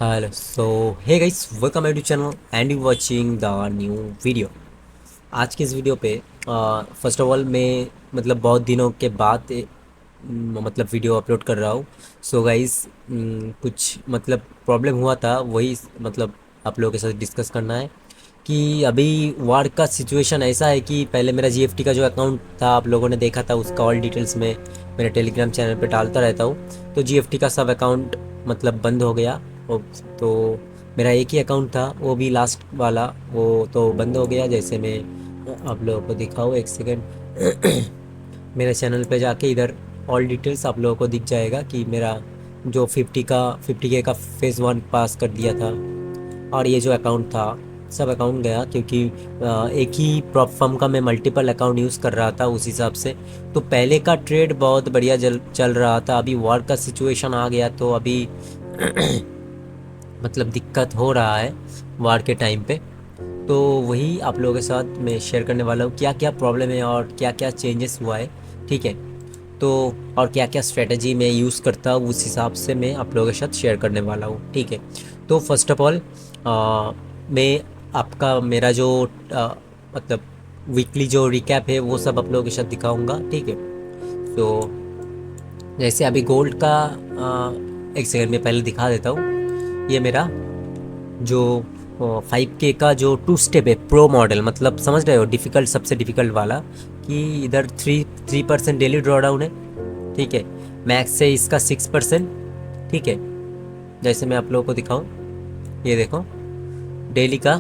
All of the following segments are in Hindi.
Hello hey guys, welcome back to channel and you watching the new video. आज की इस वीडियो पे फर्स्ट ऑफ ऑल मैं मतलब बहुत दिनों के बाद मतलब वीडियो अपलोड कर रहा हूँ। सो गाइस, कुछ मतलब प्रॉब्लम हुआ था, वही मतलब आप लोगों के साथ डिस्कस करना है कि अभी वार का सिचुएशन ऐसा है कि पहले मेरा जीएफटी का जो अकाउंट था आप लोगों ने देखा था, उसका ऑल डिटेल्स में मेरे टेलीग्राम चैनल पे डालता रहता हूँ। तो जीएफटी का सब अकाउंट मतलब बंद हो गया। तो मेरा एक ही अकाउंट था, वो भी लास्ट वाला, वो तो बंद हो गया। जैसे मैं आप लोगों को दिखाऊँ, एक सेकेंड। मेरे चैनल पे जाके इधर ऑल डिटेल्स आप लोगों को दिख जाएगा कि मेरा जो 50K का फेज़ 1 पास कर दिया था। और ये जो अकाउंट था, सब अकाउंट गया क्योंकि एक ही प्रॉप फर्म का मैं मल्टीपल अकाउंट यूज़ कर रहा था उस हिसाब से। तो पहले का ट्रेड बहुत बढ़िया चल रहा था, अभी वॉर का सिचुएशन आ गया तो अभी मतलब दिक्कत हो रहा है वार के टाइम पे। तो वही आप लोगों के साथ मैं शेयर करने वाला हूँ क्या क्या प्रॉब्लम है और क्या क्या चेंजेस हुआ है। ठीक है, तो और क्या क्या स्ट्रेटजी मैं यूज़ करता हूँ उस हिसाब से मैं आप लोगों के साथ शेयर करने वाला हूँ। ठीक है, तो फर्स्ट ऑफ ऑल मैं आपका मेरा जो मतलब वीकली जो रिकैप है वो सब आप लोगों के साथ दिखाऊंगा। ठीक है, तो जैसे अभी गोल्ड का एक सेकंड में पहले दिखा देता हूँ। ये मेरा जो 5K का जो 2 स्टेप है प्रो मॉडल, मतलब समझ रहे हो, डिफ़िकल्ट सबसे डिफ़िकल्ट वाला, कि इधर 3% डेली ड्रॉ डाउन है। ठीक है, मैक्स से इसका 6%। ठीक है, जैसे मैं आप लोगों को दिखाऊं, ये देखो डेली का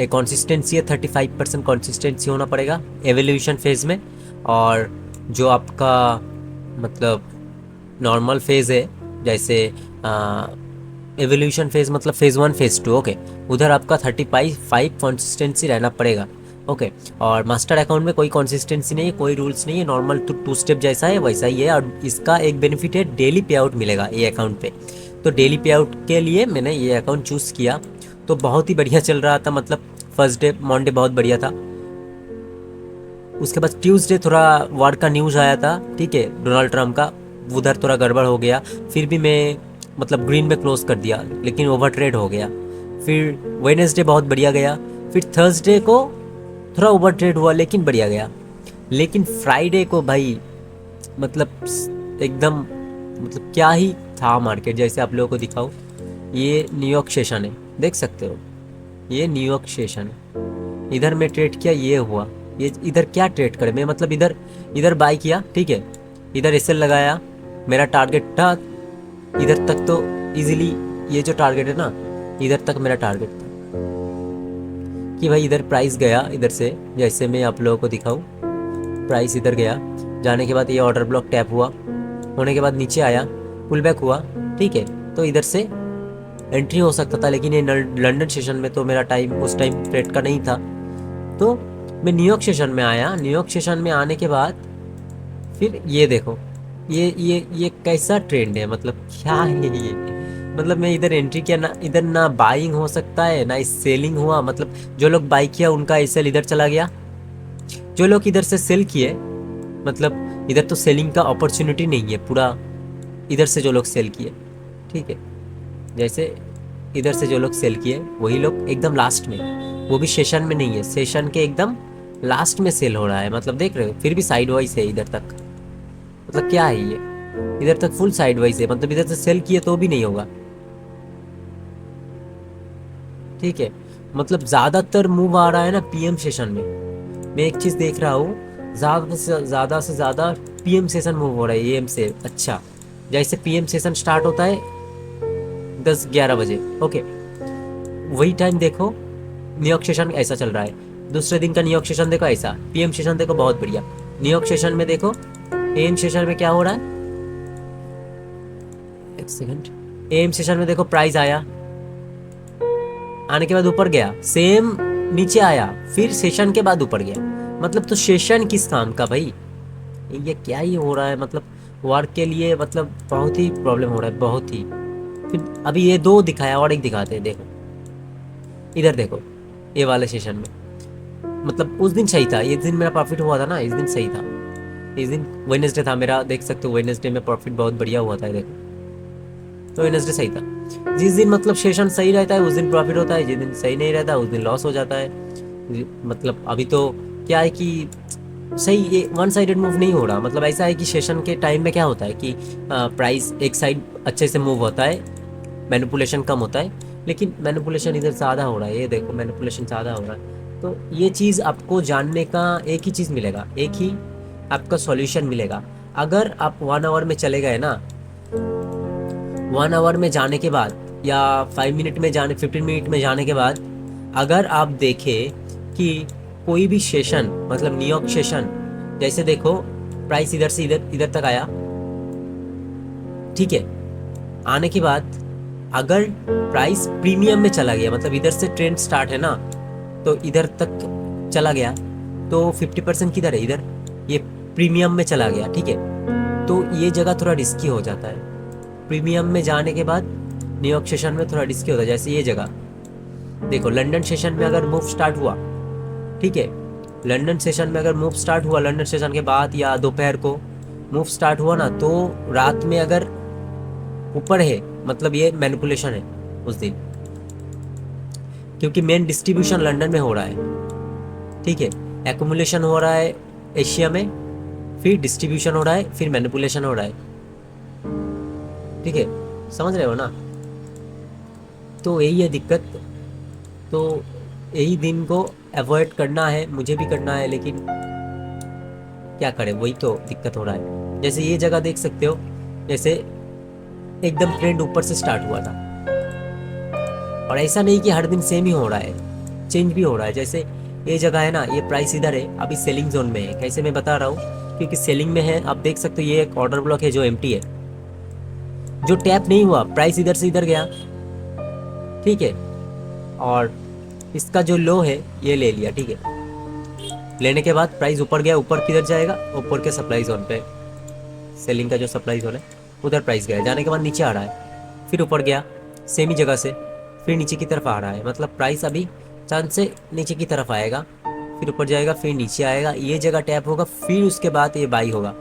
एक कंसिस्टेंसी है, 35% कंसिस्टेंसी होना पड़ेगा एवोल्यूशन फेज़ में। और जो आपका मतलब नॉर्मल फेज़ है, जैसे एवोल्यूशन फेज़ मतलब फेज़ 1 फेज़ 2, ओके, उधर आपका 35 कंसिस्टेंसी रहना पड़ेगा। ओके, और मास्टर अकाउंट में कोई कंसिस्टेंसी नहीं है, कोई रूल्स नहीं है, नॉर्मल तो 2 स्टेप जैसा है वैसा ही है। और इसका एक बेनिफिट है, डेली पे आउट मिलेगा ये अकाउंट पे। तो डेली पे आउट के लिए मैंने ये अकाउंट चूज़ किया। तो बहुत ही बढ़िया चल रहा था, मतलब फर्स्ट डे मंडे बहुत बढ़िया था। उसके बाद ट्यूसडे थोड़ा वार का न्यूज़ आया था, ठीक है, डोनाल्ड ट्रम्प का, उधर थोड़ा गड़बड़ हो गया। फिर भी मैं मतलब ग्रीन में क्लोज कर दिया, लेकिन ओवर ट्रेड हो गया। फिर वेडनेसडे बहुत बढ़िया गया। फिर थर्सडे को थोड़ा ओवर ट्रेड हुआ लेकिन बढ़िया गया। लेकिन फ्राइडे को भाई मतलब एकदम मतलब क्या ही था मार्केट, जैसे आप लोगों को दिखाऊं। ये न्यूयॉर्क सेशन है, देख सकते हो, ये न्यूयॉर्क सेशन है। इधर मैं ट्रेड किया, ये हुआ। ये इधर क्या ट्रेड करे मैं, मतलब इधर इधर बाई किया, ठीक है, इधर एसएल लगाया। मेरा टारगेट था इधर तक, तो इजीली ये जो टारगेट है ना, इधर तक मेरा टारगेट था कि भाई इधर प्राइस गया इधर से। जैसे मैं आप लोगों को दिखाऊं, प्राइस इधर गया, जाने के बाद ये ऑर्डर ब्लॉक टैप हुआ, होने के बाद नीचे आया, पुल बैक हुआ। ठीक है, तो इधर से एंट्री हो सकता था, लेकिन ये लंदन सेशन में तो मेरा टाइम उस टाइम ट्रेड का नहीं था। तो मैं न्यूयॉर्क सेशन में आया। न्यूयॉर्क सेशन में आने के बाद फिर ये देखो, ये कैसा ट्रेंड है, मतलब क्या है ये। मतलब मैं इधर एंट्री किया ना, इधर ना बाइंग हो सकता है ना सेलिंग हुआ। मतलब जो लोग बाई किया उनका एसएल इधर चला गया, जो लोग इधर से सेल किए, मतलब इधर तो सेलिंग का अपॉर्चुनिटी नहीं है पूरा, इधर से जो लोग सेल किए, ठीक है, जैसे इधर से जो लोग सेल किए वही लोग एकदम लास्ट में, वो भी सेशन में नहीं है, सेशन के एकदम लास्ट में सेल हो रहा है। मतलब देख रहे हो, फिर भी साइड वाइज है इधर तक। मतलब क्या है ये, इधर तक फुल साइड वाइज है, मतलब इधर से सेल किए तो भी नहीं होगा। ठीक है, मतलब ज़्यादातर मूव आ रहा है ना पीएम सेशन में। मैं एक चीज़ देख रहा हूँ, ज़्यादा से ज़्यादा पीएम सेशन मूव हो रहा है एएम से। अच्छा, जैसे पीएम सेशन स्टार्ट होता है 10-11 बजे, ओके, वही टाइम देखो न्यूयॉर्क सेशन ऐसा चल रहा है। दूसरे दिन का न्यूयॉर्क सेशन देखो ऐसा, पीएम सेशन देखो बहुत बढ़िया। न्यूयॉर्क सेशन में देखो, एएम सेशन में क्या हो रहा है, एक सेकंड, एएम सेशन में देखो प्राइस आया, आने के बाद ऊपर गया, सेम नीचे आया, फिर सेशन के बाद ऊपर गया। मतलब तो सेशन किस काम का भाई, ये क्या ही हो रहा है। मतलब वर्क के लिए मतलब बहुत ही प्रॉब्लम हो रहा है, बहुत ही। फिर अभी ये दो दिखाया और एक दिखाते हैं, देखो इधर देखो, ये वाले सेशन में मतलब उस दिन सही था, ये दिन मेरा प्रॉफिट हुआ था ना, इस दिन सही था। इस दिन वेडनेसडे था मेरा, देख सकते हो वेडनेसडे में प्रॉफिट बहुत बढ़िया हुआ था, ये देखो तो वेडनेसडे सही था। जिस दिन मतलब सेशन सही रहता है उस दिन प्रॉफिट होता है, जिस दिन सही नहीं रहता उस दिन लॉस हो जाता है। मतलब अभी तो क्या है कि सही ये वन साइडेड मूव नहीं हो रहा। मतलब ऐसा है कि सेशन के टाइम में क्या होता है कि प्राइस एक साइड अच्छे से मूव होता है, मैनिपुलेशन कम होता है, लेकिन मैनिपुलेशन इधर ज़्यादा हो रहा है। ये देखो मैनिपुलेशन ज़्यादा हो रहा है। तो ये चीज़ आपको जानने का एक ही चीज़ मिलेगा, एक ही आपका सॉल्यूशन मिलेगा। अगर आप 1 आवर में चले गए ना, 1 आवर में जाने के बाद या 5 मिनट में जाने 15 मिनट में जाने के बाद अगर आप देखें कि कोई भी सेशन मतलब न्यूयॉर्क सेशन, जैसे देखो प्राइस इधर से इधर इधर तक आया, ठीक है, आने के बाद अगर प्राइस प्रीमियम में चला गया, मतलब इधर से ट्रेंड स्टार्ट है ना, तो इधर तक चला गया, तो 50% किधर है, इधर ये प्रीमियम में चला गया, ठीक है। तो ये जगह थोड़ा रिस्की हो जाता है। प्रीमियम में जाने के बाद न्यूयॉर्क सेशन में थोड़ा रिस्की होता है। जैसे ये जगह देखो, लंदन सेशन में अगर मूव स्टार्ट हुआ, ठीक है, लंदन सेशन में अगर मूव स्टार्ट हुआ, लंदन सेशन के बाद या दोपहर को मूव स्टार्ट हुआ ना, तो रात में अगर ऊपर है मतलब ये मैनिपुलेशन है उस दिन, क्योंकि मेन डिस्ट्रीब्यूशन लंदन में हो रहा है, ठीक है। एक्यूमुलेशन हो रहा है एशिया में, फिर डिस्ट्रीब्यूशन हो रहा है, फिर मैनिपुलेशन हो रहा है, ठीक है, समझ रहे हो ना। तो यही है दिक्कत। तो यही दिन को अवॉइड करना है, मुझे भी करना है, लेकिन क्या करें, वही तो दिक्कत हो रहा है। जैसे ये जगह देख सकते हो, जैसे एकदम ट्रेंड ऊपर से स्टार्ट हुआ था, और ऐसा नहीं कि हर दिन सेम ही हो रहा है, चेंज भी हो रहा है। जैसे ये जगह है ना, ये प्राइस इधर है, अभी सेलिंग जोन में है। कैसे मैं बता रहा हूँ, क्योंकि सेलिंग में है, आप देख सकते हो ये एक ऑर्डर ब्लॉक है जो एम्प्टी है, जो टैप नहीं हुआ, प्राइस इधर से इधर गया, ठीक है, और इसका जो लो है ये ले लिया, ठीक है। लेने के बाद प्राइस ऊपर गया, ऊपर किधर जाएगा, ऊपर के सप्लाई जोन पे, सेलिंग का जो सप्लाई जोन है उधर प्राइस गया, जाने के बाद नीचे आ रहा है, फिर ऊपर गया सेम ही जगह से, फिर नीचे की तरफ आ रहा है। मतलब प्राइस अभी चांद से नीचे की तरफ आएगा, फिर ऊपर जाएगा, फिर नीचे आएगा, ये जगह टैप होगा, फिर उसके बाद ये बाई होगा।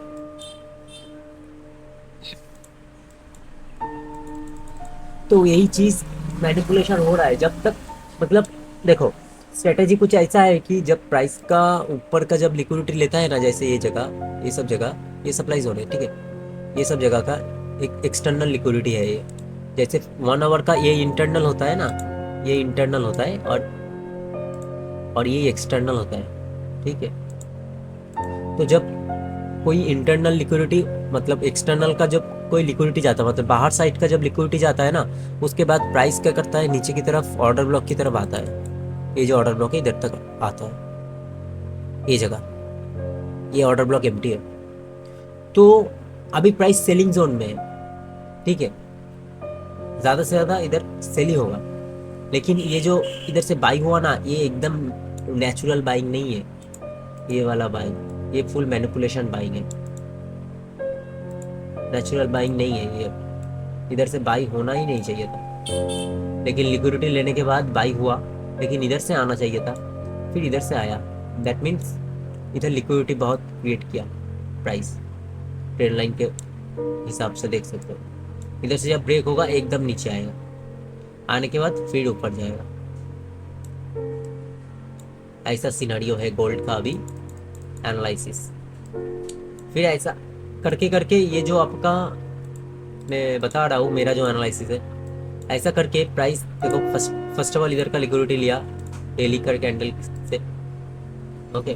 तो यही चीज़ मैनिपुलेशन हो रहा है जब तक, मतलब देखो स्ट्रेटेजी कुछ ऐसा है कि जब प्राइस का ऊपर का जब लिक्विडिटी लेता है ना, जैसे ये जगह, ये सब जगह, ये सप्लाईज हो रहे हैं, ठीक है, ये सब जगह का एक एक्सटर्नल लिक्विडिटी है ये। जैसे 1 आवर का ये इंटरनल होता है ना, ये इंटरनल होता है, और ये एक्सटर्नल होता है, ठीक है। तो जब कोई इंटरनल लिक्विडिटी मतलब एक्सटर्नल का जब कोई लिक्विडिटी जाता है, मतलब बाहर साइड का जब लिक्विडिटी जाता है ना, उसके बाद प्राइस क्या करता है, नीचे की तरफ ऑर्डर ब्लॉक की तरफ आता है। ये जो ऑर्डर ब्लॉक है इधर तक आता है, ये जगह, ये ऑर्डर ब्लॉक एम्प्टी है। तो अभी प्राइस सेलिंग जोन में है, ठीक है, ज़्यादा से ज़्यादा इधर सेल ही होगा। लेकिन ये जो इधर से बाई हुआ ना, ये एकदम नेचुरल बाइंग नहीं है, ये वाला बाइंग, ये फुल मैनिपुलेशन बाइंग है, नेचुरल बाइंग नहीं है ये। इधर से बाई होना ही नहीं चाहिए था, लेकिन लिक्विडिटी लेने के बाद बाई हुआ, लेकिन इधर से आना चाहिए था, फिर इधर से आया। दैट मीन्स इधर लिक्विडिटी बहुत क्रिएट किया प्राइस, ट्रेंड लाइन के हिसाब से देख सकते हो। इधर से जब ब्रेक होगा एकदम नीचे आएगा, आने के बाद फिर ऊपर जाएगा। ऐसा सिनेरियो है गोल्ड का अभी एनालिसिस। फिर ऐसा करके करके ये जो आपका मैं बता रहा हूँ, मेरा जो एनालिसिस है, ऐसा करके प्राइस देखो, फर्स्ट ऑफ ऑल इधर का लिक्विडिटी लिया डेली कर कैंडल से, ओके।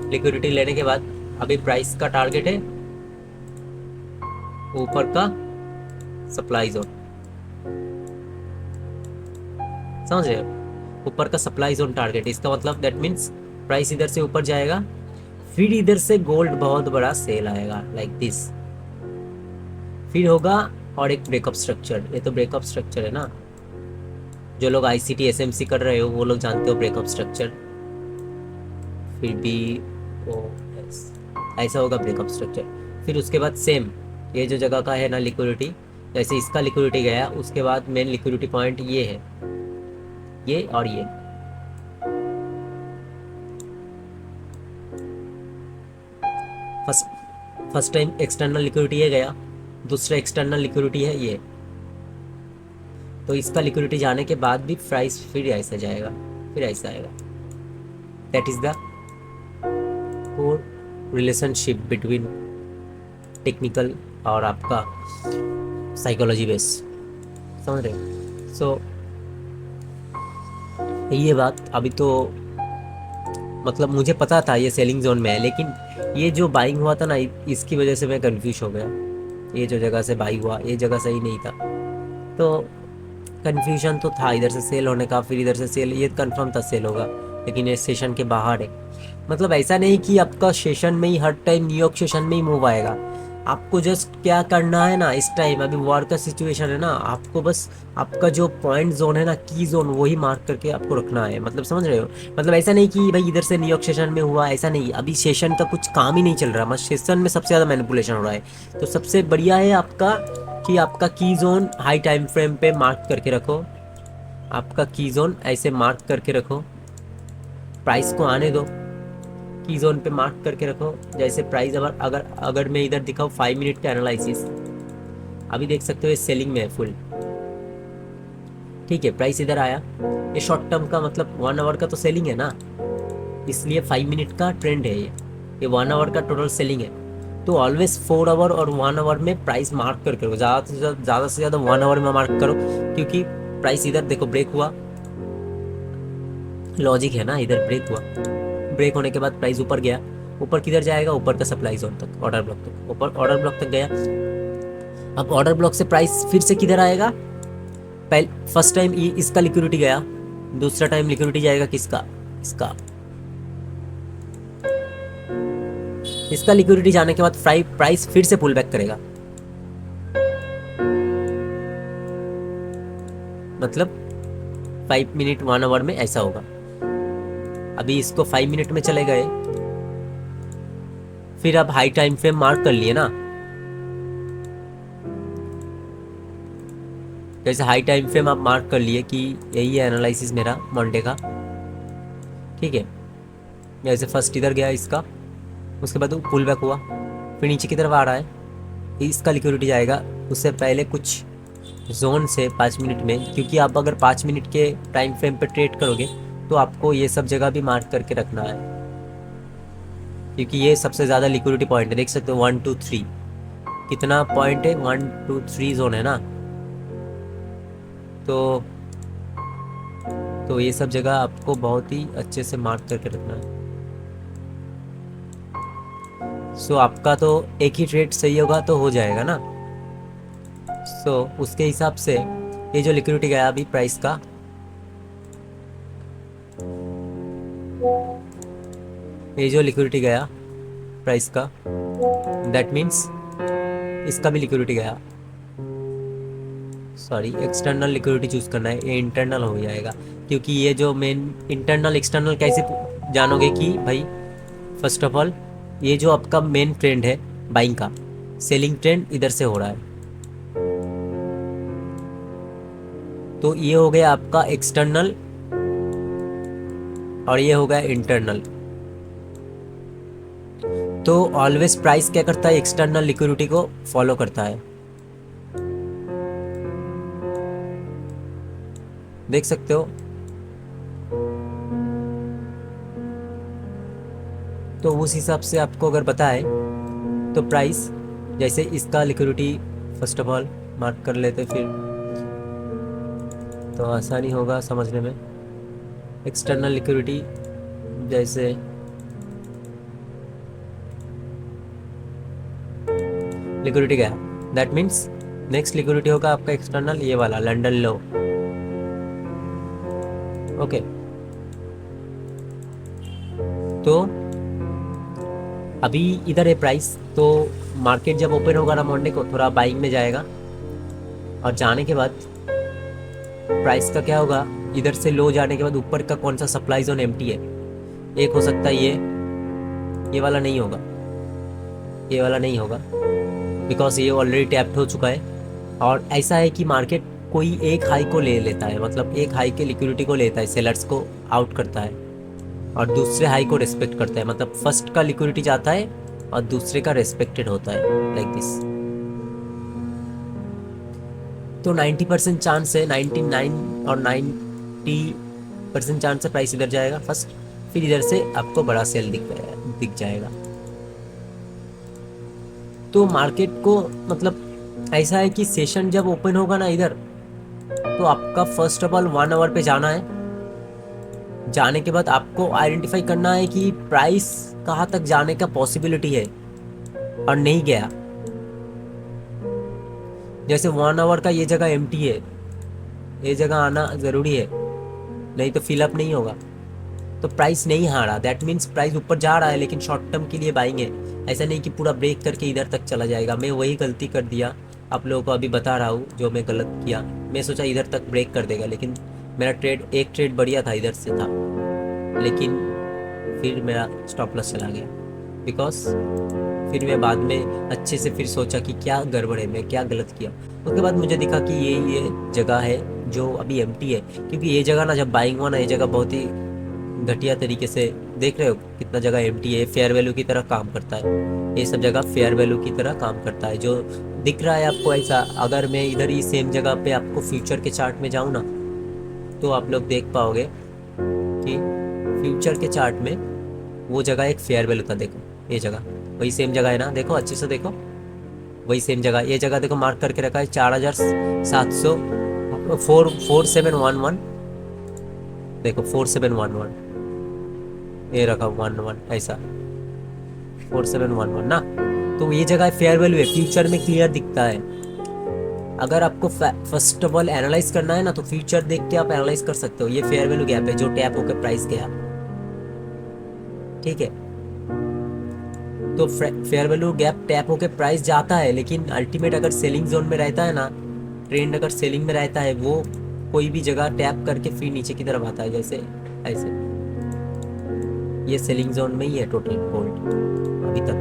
लिक्विडिटी लेने के बाद अभी प्राइस का टारगेट है ऊपर का सप्लाई जोन, समझ रहे हो, ऊपर का सप्लाई जोन टारगेट। इसका मतलब दैट मीन्स प्राइस इधर से ऊपर जाएगा, फिर इधर से गोल्ड बहुत बड़ा सेल आएगा लाइक दिस, फिर होगा और एक ब्रेकअप स्ट्रक्चर। ये तो ब्रेकअप स्ट्रक्चर है ना, जो लोग आईसीटी एसएमसी कर रहे हो वो लोग जानते हो ब्रेकअप स्ट्रक्चर। फिर भी ओ एस, ऐसा होगा ब्रेकअप स्ट्रक्चर। फिर उसके बाद सेम ये जो जगह का है ना लिक्विडिटी, जैसे इसका लिक्विडिटी गया, उसके बाद मेन लिक्विडिटी पॉइंट ये है, ये और ये। फर्स्ट टाइम एक्सटर्नल लिक्विडिटी ये गया, दूसरा एक्सटर्नल लिक्विडिटी है ये, तो इसका लिक्विडिटी जाने के बाद भी प्राइस फिर ऐसा जाएगा, फिर ऐसा आएगा। That is the core relationship between technical और आपका साइकोलॉजी बेस, समझ रहे हो। सो ये बात अभी तो मतलब मुझे पता था ये सेलिंग जोन में है, लेकिन ये जो बाइंग हुआ था ना, इसकी वजह से मैं कंफ्यूज हो गया। ये जो जगह से बाई हुआ ये जगह सही नहीं था, तो कन्फ्यूजन तो था इधर से सेल होने का, फिर इधर से सेल, ये कंफर्म था सेल होगा, लेकिन ये सेशन के बाहर है। मतलब ऐसा नहीं कि आपका सेशन में ही हर टाइम न्यूयॉर्क सेशन में ही मूव आएगा। आपको जस्ट क्या करना है ना, इस टाइम अभी वॉर का सिचुएशन है ना, आपको बस आपका जो पॉइंट जोन है ना, की जोन, वही मार्क करके आपको रखना है। मतलब समझ रहे हो, मतलब ऐसा नहीं कि भाई इधर से न्यूयॉर्क सेशन में हुआ, ऐसा नहीं। अभी सेशन का कुछ काम ही नहीं चल रहा, बस सेशन में सबसे ज़्यादा मैनिपुलेशन हो रहा है। तो सबसे बढ़िया है आपका कि आपका की जोन हाई टाइम फ्रेम पे मार्क करके रखो। आपका की जोन ऐसे मार्क करके रखो, प्राइस को आने दो, की जोन पे मार्क करके रखो। जैसे प्राइस अगर अगर अगर मैं इधर दिखाऊँ 5 मिनट का एनालिसिस, अभी देख सकते हो ये सेलिंग में है फुल, ठीक है। प्राइस इधर आया, ये शॉर्ट टर्म का मतलब 1 आवर का तो सेलिंग है ना, इसलिए 5 मिनट का ट्रेंड है ये 1 आवर का टोटल सेलिंग है। तो ऑलवेज 4 आवर और 1 आवर में प्राइस मार्क करके रखो, ज़्यादा से ज़्यादा 1 आवर में मार्क करो, क्योंकि प्राइस इधर देखो ब्रेक हुआ, लॉजिक है ना, इधर ब्रेक हुआ, ब्रेक होने के बाद प्राइस ऊपर गया, ऊपर किधर जाएगा, ऊपर का सप्लाई जोन तक, ऑर्डर ब्लॉक तक, ऊपर ऑर्डर ब्लॉक तक गया। अब ऑर्डर ब्लॉक से प्राइस फिर से किधर आएगा, पहले फर्स्ट टाइम इसका लिक्विडिटी गया, दूसरा टाइम लिक्विडिटी जाएगा किसका, इसका। इसका लिक्विडिटी जाने के बाद प्राइस फिर से पुल बैक करेगा, मतलब 5 मिनट 1 आवर में ऐसा होगा। अभी इसको 5 मिनट में चले गए, फिर अब हाई टाइम फ्रेम मार्क कर लिए ना, जैसे हाई टाइम फ्रेम आप मार्क कर लिए कि यही है एनालिसिस मेरा मंडे का, ठीक है। जैसे फर्स्ट इधर गया इसका, उसके बाद वो पुल बैक हुआ, फिर नीचे की तरफ आ रहा है, इसका लिक्विडिटी जाएगा। उससे पहले कुछ जोन से 5 मिनट में, क्योंकि आप अगर 5 मिनट के टाइम फ्रेम पे ट्रेड करोगे तो आपको ये सब जगह भी मार्क करके रखना है, क्योंकि ये सबसे ज़्यादा लिक्विडिटी पॉइंट है। देख सकते हो 1 2 3 कितना पॉइंट है, 1 2 3 जोन है ना, तो ये सब जगह आपको बहुत ही अच्छे से मार्क करके रखना है। सो आपका तो एक ही ट्रेड सही होगा तो हो जाएगा ना। सो उसके हिसाब से ये जो लिक्विडिटी गया अभी प्राइस का, ये जो लिक्विडिटी गया प्राइस का, दैट मीन्स इसका भी लिक्विडिटी गया, सॉरी एक्सटर्नल लिक्विडिटी चूज़ करना है, ये इंटरनल हो जाएगा। क्योंकि ये जो मेन इंटरनल एक्सटर्नल कैसे जानोगे कि भाई, फर्स्ट ऑफ ऑल ये जो आपका मेन ट्रेंड है बाइंग का, सेलिंग ट्रेंड इधर से हो रहा है, तो ये हो गया आपका एक्सटर्नल और ये हो गया इंटरनल। तो ऑलवेज प्राइस क्या करता है, एक्सटर्नल लिक्विडिटी को फॉलो करता है, देख सकते हो। तो उस हिसाब से आपको अगर पता है तो प्राइस, जैसे इसका liquidity first of all mark कर लेते, फिर तो आसानी होगा समझने में। एक्सटर्नल लिक्विडिटी जैसे लिक्विडिटी गया, दैट मीन्स नेक्स्ट लिक्विडिटी होगा आपका एक्सटर्नल, ये वाला लंदन लो, ओके। तो अभी इधर है प्राइस, तो मार्केट जब ओपन होगा ना मंडे को, थोड़ा बाइंग में जाएगा, और जाने के बाद प्राइस का क्या होगा, इधर से लो जाने के बाद ऊपर का कौन सा सप्लाई जोन एम्प्टी है, एक हो सकता है ये वाला नहीं होगा, ये वाला नहीं होगा, बिकॉज ये ऑलरेडी टैप्ड हो चुका है। और ऐसा है कि मार्केट कोई एक हाई को ले लेता है, मतलब एक हाई के लिक्विडिटी को लेता है, सेलर्स को आउट करता है, और दूसरे हाई को रेस्पेक्ट करता है, मतलब फर्स्ट का लिक्विडिटी जाता है और दूसरे का रेस्पेक्टेड होता है, लाइक दिस। तो 90% चांस है, 99 और 90% चांस है प्राइस इधर जाएगा फर्स्ट, फिर इधर से आपको बड़ा सेल दिख जाएगा। तो मार्केट को मतलब ऐसा है कि सेशन जब ओपन होगा ना इधर, तो आपका फर्स्ट ऑफ ऑल 1 आवर पे जाना है। जाने के बाद आपको आइडेंटिफाई करना है कि प्राइस कहाँ तक जाने का पॉसिबिलिटी है और नहीं गया। जैसे 1 आवर का ये जगह एम्प्टी है, ये जगह आना ज़रूरी है, नहीं तो फिलअप नहीं होगा। तो प्राइस नहीं हारा, दैट मीन्स प्राइस ऊपर जा रहा है, लेकिन शॉर्ट टर्म के लिए बाइंग है। ऐसा नहीं कि पूरा ब्रेक करके इधर तक चला जाएगा। मैं वही गलती कर दिया, आप लोगों को अभी बता रहा हूँ जो मैं गलत किया। मैं सोचा इधर तक ब्रेक कर देगा, लेकिन मेरा एक ट्रेड बढ़िया था, इधर से था, लेकिन फिर मेरा स्टॉप लॉस चला गया। बिकॉज फिर मैं बाद में अच्छे से फिर सोचा कि क्या गड़बड़ है, मैं क्या गलत किया। उसके बाद मुझे दिखा कि ये जगह है जो अभी एम्प्टी है, क्योंकि ये जगह ना जब बाइंग हुआ ना, ये जगह बहुत ही घटिया तरीके से, देख रहे हो कितना जगह एम्प्टी है, फेयर वैल्यू की तरह काम करता है। ये सब जगह फेयर वैल्यू की तरह काम करता है, जो दिख रहा है आपको ऐसा। अगर मैं इधर ही सेम जगह पे आपको फ्यूचर के चार्ट में जाऊँ ना, तो आप लोग देख पाओगे कि फ्यूचर के चार्ट में वो जगह एक फेयर वैल्यू था। देखो ये जगह वही सेम जगह है ना, देखो अच्छे से देखो, वही सेम जगह। ये जगह देखो मार्क करके रखा है 4700 4711, देखो 4711, ये रखा 11 ऐसा 4711 ना। तो ये जगह फेयर वैल्यू है, फ्यूचर में क्लियर दिखता है। अगर आपको फर्स्ट ऑफ ऑल एनालाइज करना है ना, तो फ्यूचर देख के आप एनालाइज कर सकते हो। ये फेयर वैल्यू गैप है जो टैप होकर प्राइस गया, ठीक है। तो फेयर वैल्यू गैप टैप होकर प्राइस जाता है, लेकिन अल्टीमेट अगर सेलिंग जोन में रहता है ना, ट्रेंड अगर सेलिंग में रहता है, वो कोई भी जगह टैप करके फिर नीचे की तरफ आता है, जैसे ऐसे। ये सेलिंग जोन में ही है टोटल गोल्ड अभी तक।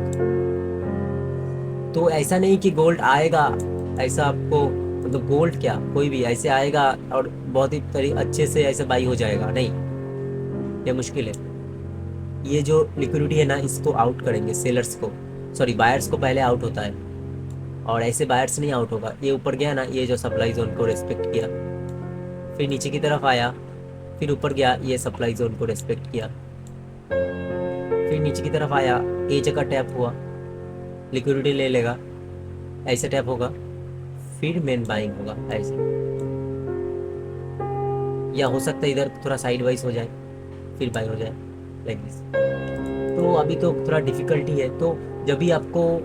तो ऐसा नहीं कि गोल्ड आएगा ऐसा आपको, मतलब गोल्ड क्या कोई भी ऐसे आएगा और बहुत ही अच्छे से ऐसे बाई हो जाएगा, नहीं, ये मुश्किल है। ये जो लिक्विडिटी है ना, इसको आउट करेंगे सेलर्स को, सॉरी बायर्स को पहले आउट होता है, और ऐसे बायर्स नहीं आउट होगा। ये ऊपर गया ना, ये जो सप्लाई जोन को रेस्पेक्ट किया, फिर नीचे की तरफ आया, फिर ऊपर गया, ये सप्लाई जोन को रेस्पेक्ट किया, फिर नीचे की तरफ आया, ये जगह टैप हुआ, लिक्विडिटी ले लेगा, ऐसे टैप होगा, फिर मेन बाइंग होगा ऐसे। या हो सकता है इधर थोड़ा साइड वाइज हो जाए, फिर बाई हो जाए, लाइक दिस। तो अभी तो थोड़ा डिफिकल्टी है। तो जब भी आपको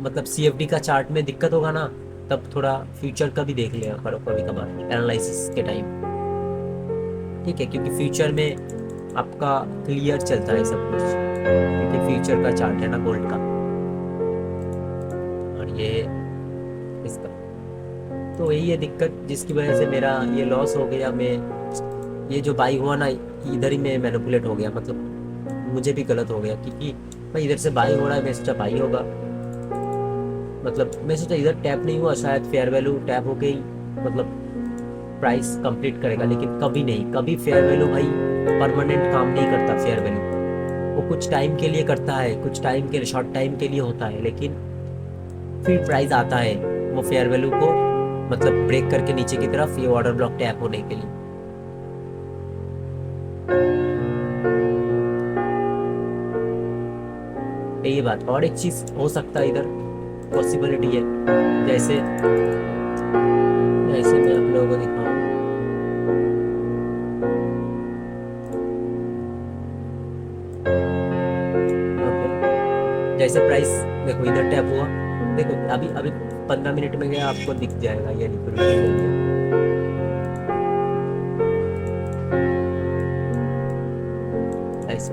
मतलब CFD का चार्ट में दिक्कत होगा ना, तब थोड़ा फ्यूचर का भी देख लिया करो कभी कभार एनालिसिस के टाइम, ठीक है, क्योंकि फ्यूचर में आपका क्लियर चलता है सब कुछ, क्योंकि फ्यूचर का चार्ट है ना गोल्ड का, और ये इसका। तो यही है दिक्कत जिसकी वजह से मेरा ये लॉस हो गया। मैं ये जो बाई हुआ ना, इधर ही मैं मैनिपुलेट हो गया, मतलब मुझे भी गलत हो गया, क्योंकि भाई इधर से बाई हो रहा है, मैं सोचा बाई होगा, मतलब मैं सोचा इधर टैप नहीं हुआ, शायद फेयर वैल्यू टैप हो गई, मतलब प्राइस कंप्लीट करेगा, लेकिन कभी नहीं, कभी फेयर वैल्यू भाई परमानेंट काम नहीं करता। फेयर वैल्यू वो कुछ टाइम के लिए करता है, कुछ टाइम के लिए, शॉर्ट टाइम के लिए होता है, लेकिन फिर प्राइस आता है वो फेयर वैल्यू को मतलब ब्रेक करके नीचे की तरफ, ये ऑर्डर ब्लॉक टैप होने के लिए। यही बात। और एक चीज हो सकता है इधर पॉसिबिलिटी है, जैसे जैसे मैं आप लोगों को दिखाऊं, जैसे प्राइस देखो इधर टैप हुआ, देखो अभी अभी 15 मिनट में गया, आपको दिख जाएगा ये लिक्विडिटी ऐसे,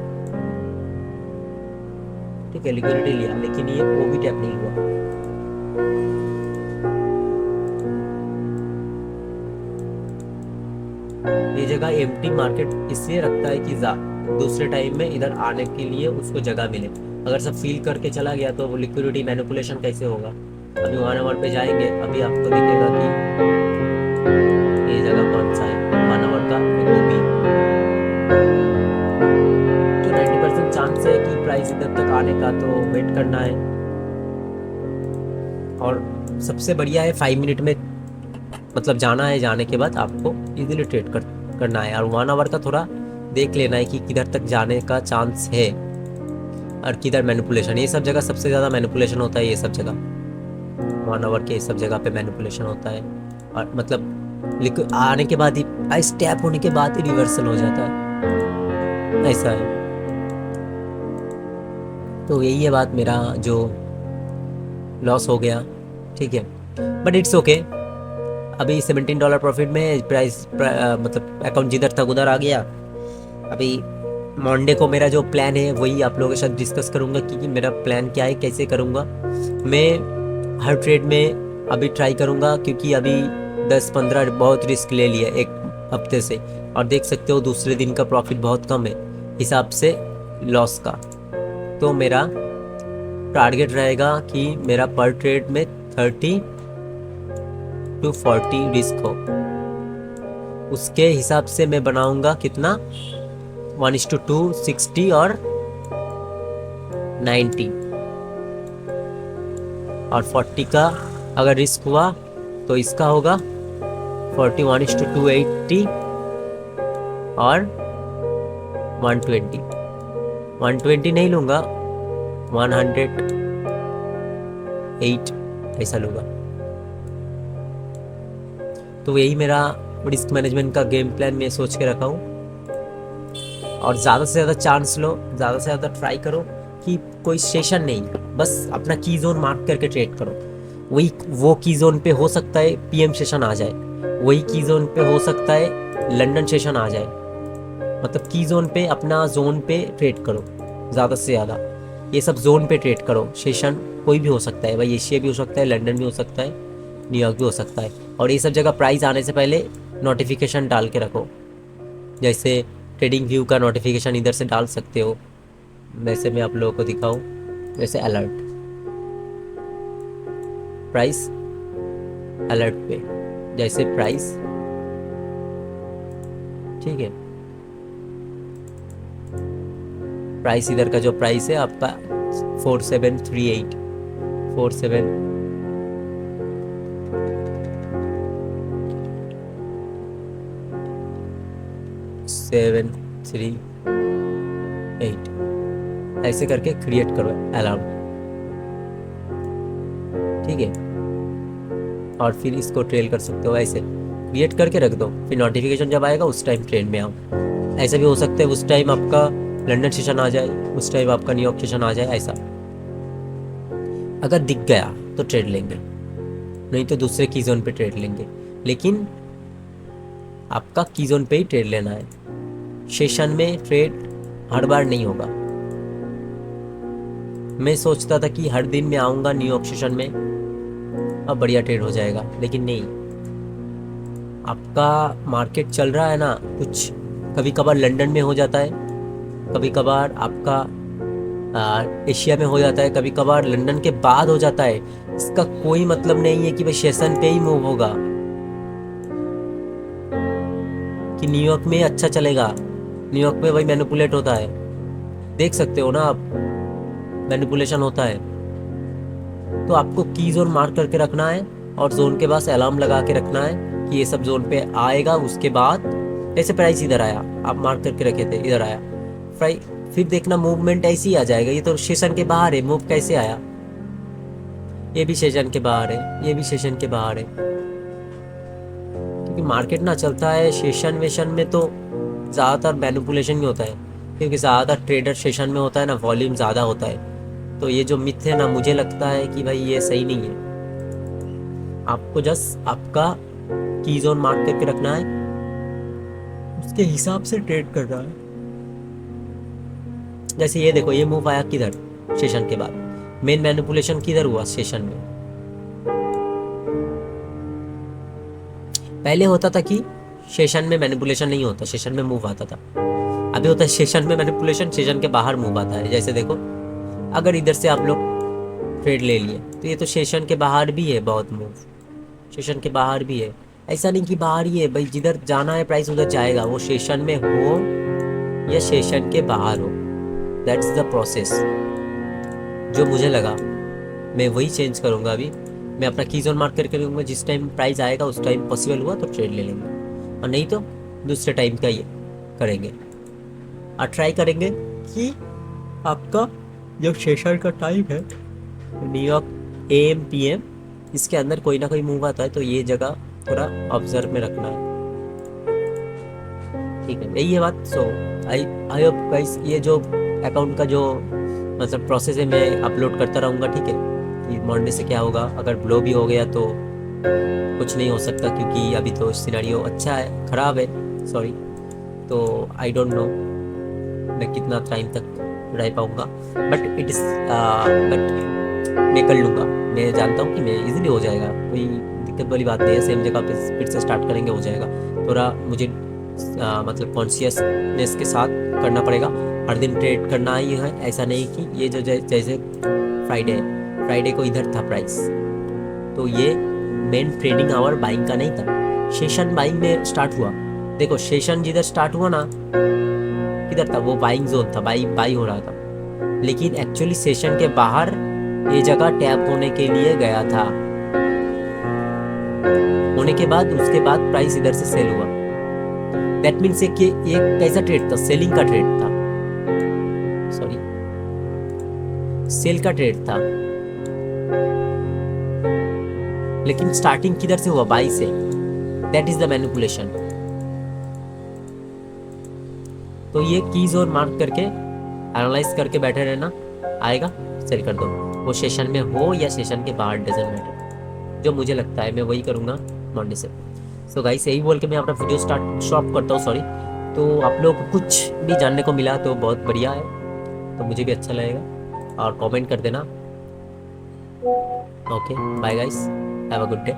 ठीक है, लिक्विडिटी लिया, लेकिन ये वो भी टैप नहीं हुआ। ये जगह एम्प्टी मार्केट इसलिए रखता है कि दूसरे टाइम में इधर आने के लिए उसको जगह मिले। अगर सब फील करके चला गया तो वो लिक्विडिटी मैनिपुलेशन कैसे होगा। अभी 1 आवर पे जाएंगे, अभी आपको दिखेगा कि ये जगह कौन सा है 1 आवर का, वो भी तो 90% चांस है कि प्राइस इधर तक आने का, तो वेट करना है। और सबसे बढ़िया है 5 मिनट में मतलब जाना है, जाने के बाद आपको इजीली ट्रेड करना है। और 1 आवर का थोड़ा देख लेना है कि किधर तक जाने का चांस है और किधर मैनिपुलेशन। ये सब जगह सबसे ज़्यादा मैनिपुलेशन होता है, ये सब जगह 1 आवर के सब जगह पे मैनिपुलेशन होता है। और मतलब लिक्विड आने के बाद ही, प्राइस टैप होने के बाद ही रिवर्सल हो जाता है, ऐसा है। तो यही है बात, मेरा जो लॉस हो गया, ठीक है, बट इट्स ओके। अभी $17 प्रॉफिट में मतलब अकाउंट जिधर था उधर आ गया। अभी मंडे को मेरा जो प्लान है वही आप लोगों के साथ डिस्कस करूँगा कि मेरा प्लान क्या है, कैसे करूँगा। मैं हर ट्रेड में अभी ट्राई करूँगा, क्योंकि अभी 10-15 बहुत रिस्क ले लिया एक हफ्ते से, और देख सकते हो दूसरे दिन का प्रॉफिट बहुत कम है हिसाब से लॉस का। तो मेरा टारगेट रहेगा कि मेरा पर ट्रेड में 30 to 40 रिस्क हो। उसके हिसाब से मैं बनाऊंगा कितना, 1:2, 60 और 90, और 40 का अगर रिस्क हुआ तो इसका होगा 41:2, 80 और 120। 120 नहीं लूँगा, 108 ऐसा लूँगा। तो यही मेरा रिस्क मैनेजमेंट का गेम प्लान मैं सोच के रखा हूँ। और ज़्यादा से ज़्यादा चांस लो, ज़्यादा से ज़्यादा ट्राई करो कि कोई सेशन नहीं, बस अपना की जोन मार्क करके ट्रेड करो। वही वो की जोन पे हो सकता है पीएम सेशन आ जाए, वही की जोन पे हो सकता है लंदन सेशन आ जाए। मतलब की जोन पे, अपना जोन पे ट्रेड करो ज़्यादा से ज़्यादा। ये सब जोन पे ट्रेड करो। सेशन कोई भी हो सकता है भाई, एशिया भी हो सकता है, लंदन भी हो सकता है, न्यूयॉर्क भी हो सकता है। और ये सब जगह प्राइस आने से पहले नोटिफिकेशन डाल के रखो। जैसे ट्रेडिंग व्यू का नोटिफिकेशन इधर से डाल सकते हो, वैसे मैं आप लोगों को दिखाऊं, जैसे अलर्ट, प्राइस अलर्ट पे, जैसे प्राइस, ठीक है, प्राइस इधर का जो प्राइस है आपका 4738, 4738 ऐसे करके क्रिएट करो अलार्म, ठीक है। और फिर इसको ट्रेल कर सकते हो, ऐसे क्रिएट करके रख दो, फिर नोटिफिकेशन जब आएगा उस टाइम ट्रेड में आओ। ऐसा भी हो सकता है उस टाइम आपका लंदन सेशन आ जाए, उस टाइम आपका न्यूयॉर्क सेशन आ जाए, ऐसा अगर दिख गया तो ट्रेड लेंगे, नहीं तो दूसरे की जोन पे ट्रेड लेंगे। लेकिन आपका की जोन पे ही ट्रेड लेना है, सेशन में ट्रेड हर बार नहीं होगा। मैं सोचता था कि हर दिन मैं आऊँगा न्यूयॉर्क सेशन में, अब बढ़िया ट्रेड हो जाएगा, लेकिन नहीं। आपका मार्केट चल रहा है ना, कुछ कभी कभार लंदन में हो जाता है, कभी कभार आपका एशिया में हो जाता है, कभी कभार लंदन के बाद हो जाता है। इसका कोई मतलब नहीं है कि भाई सेशन पे ही मूव होगा, कि न्यूयॉर्क में अच्छा चलेगा। न्यूयॉर्क में भाई मैनिपुलेट होता है, देख सकते हो ना आप, मैनिपुलेशन होता है। तो आपको की जोन मार्क करके रखना है, और जोन के पास अलार्म लगा के रखना है कि ये सब जोन पे आएगा। उसके बाद ऐसे प्राइस इधर आया, आप मार्क करके रखे थे, इधर आया फिर देखना मूवमेंट ऐसे ही आ जाएगा। ये तो सेशन के बाहर है, मूव कैसे आया, ये भी सेशन के बाहर है, ये भी सेशन के बाहर है। क्योंकि मार्केट ना चलता है सेशन वेशन में, तो ज़्यादातर मैनिपुलेशन ही होता है, क्योंकि ज़्यादातर ट्रेडर सेशन में होता है ना, वॉल्यूम ज़्यादा होता है। तो ये जो मिथ है ना, मुझे लगता है कि भाई ये सही नहीं है। आपको जस्ट आपका की जोन मार्क करके रखना है, उसके हिसाब से ट्रेड करना है। जैसे ये देखो, ये मूव आया किधर, सेशन के बाद। मेन मैनिपुलेशन किधर हुआ, सेशन में। पहले होता था कि सेशन में मैनिपुलेशन नहीं होता, सेशन में मूव आता था। अभी होता है सेशन में मैनिपुलेशन, सेशन के बाहर मूव आता है। जैसे देखो, अगर इधर से आप लोग ट्रेड ले लिए तो ये तो सेशन के बाहर भी है, बहुत मूव सेशन के बाहर भी है। ऐसा नहीं कि बाहर ही है भाई, जिधर जाना है प्राइस उधर जाएगा, वो सेशन में हो या सेशन के बाहर हो। दैट्स द प्रोसेस जो मुझे लगा। मैं वही चेंज करूँगा अभी, मैं अपना की जोन मार्क करके रखूँगा, जिस टाइम प्राइस आएगा उस टाइम पॉसिबल हुआ तो ट्रेड ले लेंगे, और नहीं तो दूसरे टाइम का ये करेंगे। और ट्राई करेंगे कि आपका जो सेशन का टाइम है न्यूयॉर्क AM PM, इसके अंदर कोई ना कोई मूव आता है, तो ये जगह थोड़ा ऑब्जर्व में रखना है। ठीक है, यही है बात। सो आई होप गाइस ये जो अकाउंट का जो मतलब प्रोसेस है मैं अपलोड करता रहूँगा, ठीक है, कि मंडे से क्या होगा। अगर ब्लो भी हो गया तो कुछ नहीं हो सकता, क्योंकि अभी तो सिनेरियो अच्छा है, ख़राब है, सॉरी। तो आई डोंट नो मैं कितना टाइम तक रह पाऊँगा, बट इट इज़ बट मैं कर लूँगा। मैं जानता हूँ कि मैं इजीली हो जाएगा, कोई दिक्कत वाली बात नहीं है। सेम जगह पे फिर से स्टार्ट करेंगे, हो जाएगा। थोड़ा मुझे मतलब कॉन्शियसनेस के साथ करना पड़ेगा। हर दिन ट्रेड करना ही है, ऐसा नहीं कि ये जो जैसे फ्राइडे को इधर था प्राइस, तो ये मेन ट्रेडिंग आवर बाइंग का नहीं था, सेशन बाइंग में स्टार्ट हुआ। देखो सेशन जिधर स्टार्ट हुआ ना, किधर था वो बाइंग जोन था, बाई हो रहा था, लेकिन एक्चुअली सेशन के बाहर ये जगह टैप होने के लिए गया था। होने के बाद उसके बाद प्राइस इधर से सेल हुआ। दैट मीन्स कि ये कैसा ट्रेड था, सेलिंग का ट्रेड था, सॉरी सेल का ट्रेड था, लेकिन स्टार्टिंग किधर से हुआ, बाई से। That is the manipulation. तो ये कीज और मार्क करके एनालाइज करके बैठे रहना, आएगा सेल कर दो, वो सेशन में हो या सेशन के बाहर, डजंट मैटर। जो मुझे लगता है मैं वही करूँगा मंडे से। सो गाइस यही बोल के मैं अपना वीडियो स्टॉप करता हूँ, सॉरी। तो आप लोग को कुछ भी जानने को मिला तो बहुत बढ़िया है, तो मुझे भी अच्छा लगेगा, और कमेंट कर देना। Okay bye guys, have a good day.